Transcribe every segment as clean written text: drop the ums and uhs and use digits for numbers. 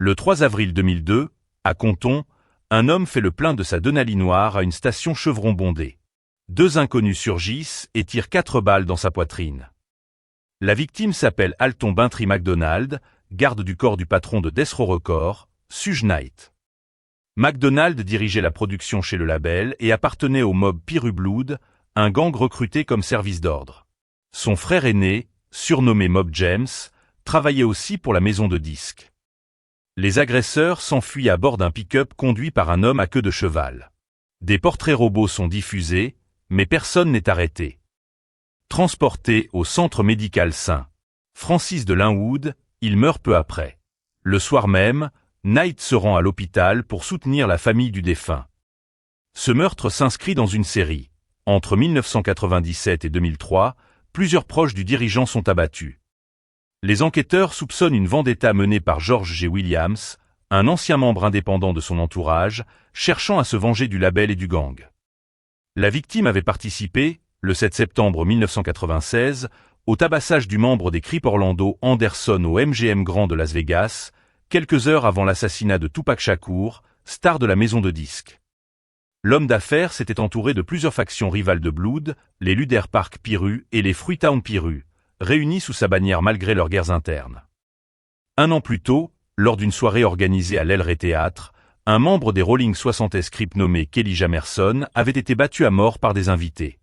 Le 3 avril 2002, à Compton, un homme fait le plein de sa Denali noire à une station Chevron bondée. Deux inconnus surgissent et tirent 4 balles dans sa poitrine. La victime s'appelle Alton Bintry MacDonald, garde du corps du patron de Death Row Records, Suge Knight. MacDonald dirigeait la production chez le label et appartenait au mob Piru Blood, un gang recruté comme service d'ordre. Son frère aîné, surnommé Mob James, travaillait aussi pour la maison de disques. Les agresseurs s'enfuient à bord d'un pick-up conduit par un homme à queue de cheval. Des portraits robots sont diffusés, mais personne n'est arrêté. Transporté au centre médical St. Francis de Linwood, il meurt peu après. Le soir même, Knight se rend à l'hôpital pour soutenir la famille du défunt. Ce meurtre s'inscrit dans une série. Entre 1997 et 2003, plusieurs proches du dirigeant sont abattus. Les enquêteurs soupçonnent une vendetta menée par George G. Williams, un ancien membre indépendant de son entourage, cherchant à se venger du label et du gang. La victime avait participé, le 7 septembre 1996, au tabassage du membre des Crips Orlando Anderson au MGM Grand de Las Vegas, quelques heures avant l'assassinat de Tupac Shakur, star de la maison de disques. L'homme d'affaires s'était entouré de plusieurs factions rivales de Blood, les Luder Park Piru et les Fruitown Piru, réunis sous sa bannière malgré leurs guerres internes. Un an plus tôt, lors d'une soirée organisée à l'El Théâtre, un membre des Rolling 60 Crips nommé Kelly Jamerson avait été battu à mort par des invités.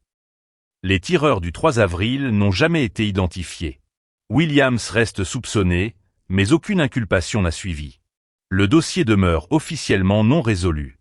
Les tireurs du 3 avril n'ont jamais été identifiés. Williams reste soupçonné, mais aucune inculpation n'a suivi. Le dossier demeure officiellement non résolu.